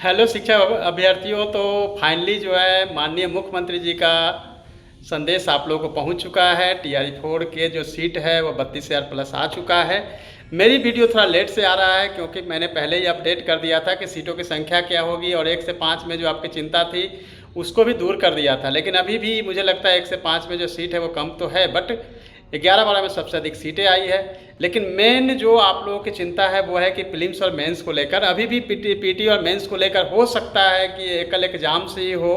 Hello शिक्षा अभ्यर्थियों, तो फाइनली जो है माननीय मुख्यमंत्री जी का संदेश आप लोगों को पहुंच चुका है। TRE 4 के जो सीट है वो 32,000 प्लस आ चुका है। मेरी वीडियो थोड़ा लेट से आ रहा है क्योंकि मैंने पहले ही अपडेट कर दिया था कि सीटों की संख्या क्या होगी और 1 से 5 में जो आपकी चिंता थी उसको भी दूर कर दिया था। लेकिन अभी भी मुझे लगता है 1 से 5 में जो सीट है वो कम तो है, बट 11-12 में सबसे अधिक सीटें आई है। लेकिन मेन जो आप लोगों की चिंता है वो है कि प्रीलिम्स और मेंस को लेकर। अभी भी पीटी और मेंस को लेकर हो सकता है कि एकल एग्ज़ाम से ही हो।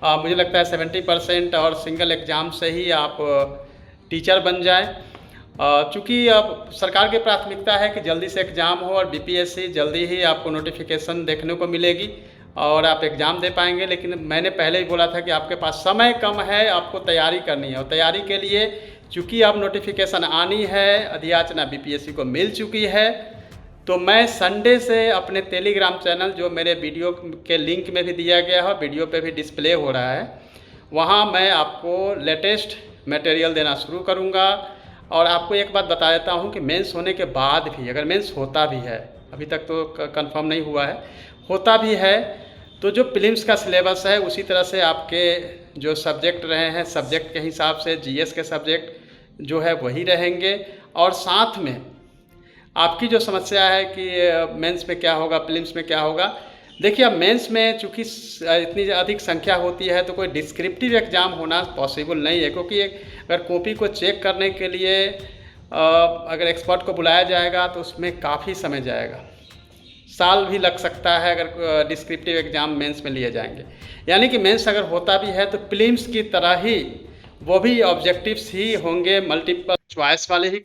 मुझे लगता है 70% और सिंगल एग्ज़ाम से ही आप टीचर बन जाएं। चूँकि अब सरकार की प्राथमिकता है कि जल्दी से एग्ज़ाम हो और BPSC जल्दी ही आपको नोटिफिकेशन देखने को मिलेगी और आप एग्ज़ाम दे पाएंगे। लेकिन मैंने पहले ही बोला था कि आपके पास समय कम है, आपको तैयारी करनी है और तैयारी के लिए चूँकि अब नोटिफिकेशन आनी है, अधियाचना BPSC को मिल चुकी है, तो मैं संडे से अपने टेलीग्राम चैनल जो मेरे वीडियो के लिंक में भी दिया गया है, वीडियो पे भी डिस्प्ले हो रहा है, वहाँ मैं आपको लेटेस्ट मटेरियल देना शुरू करूँगा। और आपको एक बात बता देता हूँ कि मेंस होने के बाद भी, अगर मेंस होता भी है, अभी तक तो कंफर्म नहीं हुआ है, होता भी है, तो जो प्रीलिम्स का सिलेबस है उसी तरह से आपके जो सब्जेक्ट रहे हैं, सब्जेक्ट के हिसाब से GS के सब्जेक्ट जो है वही रहेंगे। और साथ में आपकी जो समस्या है कि मेंस में क्या होगा, प्रीलिम्स में क्या होगा, देखिए अब मेंस में चूँकि इतनी अधिक संख्या होती है तो कोई डिस्क्रिप्टिव एग्ज़ाम होना पॉसिबल नहीं है, क्योंकि अगर कॉपी को चेक करने के लिए अगर एक्सपर्ट को बुलाया जाएगा तो उसमें काफ़ी समय जाएगा, साल भी लग सकता है अगर डिस्क्रिप्टिव एग्ज़ाम मेंस में लिए जाएंगे। यानी कि मेंस अगर होता भी है तो प्रीलिम्स की तरह ही वो भी ऑब्जेक्टिव्स ही होंगे, मल्टीपल चॉइस वाले ही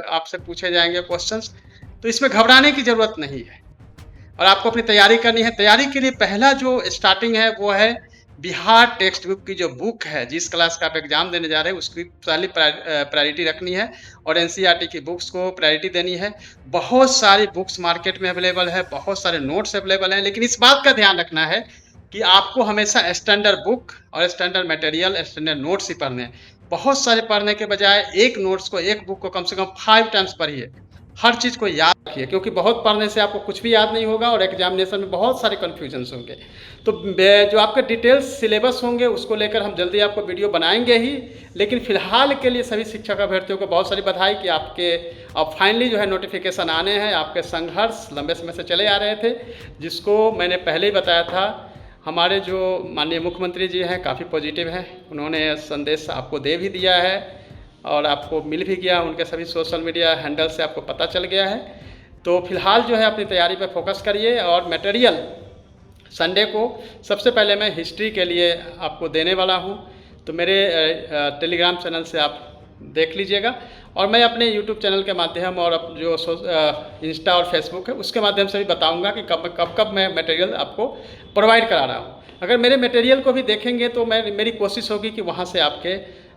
आपसे पूछे जाएंगे क्वेश्चंस। तो इसमें घबराने की ज़रूरत नहीं है और आपको अपनी तैयारी करनी है। तैयारी के लिए पहला जो स्टार्टिंग है वो है बिहार टेक्स्ट बुक की जो बुक है, जिस क्लास का आप एग्ज़ाम देने जा रहे हैं उसकी पहली प्रायोरिटी रखनी है और NCERT की बुक्स को प्रायोरिटी देनी है। बहुत सारी बुक्स मार्केट में अवेलेबल है, बहुत सारे नोट्स अवेलेबल हैं, लेकिन इस बात का ध्यान रखना है कि आपको हमेशा स्टैंडर्ड बुक और स्टैंडर्ड मटेरियल, स्टैंडर्ड नोट्स ही पढ़ने हैं। बहुत सारे पढ़ने के बजाय एक नोट्स को, एक बुक को कम से कम 5 टाइम्स पढ़िए, हर चीज़ को याद रखिए, क्योंकि बहुत पढ़ने से आपको कुछ भी याद नहीं होगा और एग्जामिनेशन में बहुत सारे कन्फ्यूजन्स होंगे। तो जो आपके डिटेल्स सिलेबस होंगे उसको लेकर हम जल्दी आपको वीडियो बनाएंगे ही। लेकिन फ़िलहाल के लिए सभी शिक्षक अभ्यर्थियों को बहुत सारी बधाई कि आपके अब फाइनली जो है नोटिफिकेशन आने हैं। आपके संघर्ष लंबे समय से चले आ रहे थे, जिसको मैंने पहले ही बताया था। हमारे जो माननीय मुख्यमंत्री जी हैं काफ़ी पॉजिटिव हैं, उन्होंने संदेश आपको दे भी दिया है और आपको मिल भी गया, उनके सभी सोशल मीडिया हैंडल से आपको पता चल गया है। तो फिलहाल जो है अपनी तैयारी पर फोकस करिए। और मटेरियल संडे को सबसे पहले मैं हिस्ट्री के लिए आपको देने वाला हूँ, तो मेरे टेलीग्राम चैनल से आप देख लीजिएगा। और मैं अपने यूट्यूब चैनल के माध्यम और जो इंस्टा और फेसबुक है उसके माध्यम से भी बताऊंगा कि कब मैं मटेरियल आपको प्रोवाइड करा रहा हूँ। अगर मेरे मटेरियल को भी देखेंगे तो मेरी कोशिश होगी कि वहाँ से आपके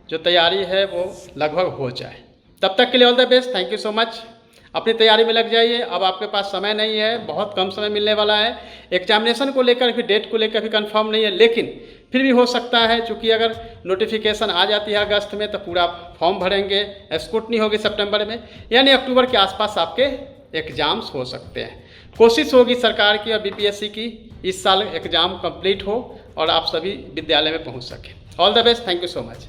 जो तैयारी है वो लगभग हो जाए। तब तक के लिए all the best, thank you so much. अपनी तैयारी में लग जाइए, अब आपके पास समय नहीं है, बहुत कम समय मिलने वाला है। एग्जामिनेशन को लेकर भी, डेट को लेकर भी कंफर्म नहीं है, लेकिन फिर भी हो सकता है, चूँकि अगर नोटिफिकेशन आ जाती है अगस्त में तो पूरा फॉर्म भरेंगे, स्क्रूटनी होगी सितंबर में, यानी अक्टूबर के आसपास आपके एग्ज़ाम्स हो सकते हैं। कोशिश होगी सरकार की और BPSC की इस साल एग्ज़ाम कंप्लीट हो और आप सभी विद्यालय में पहुँच सकें। All the best, thank you so much.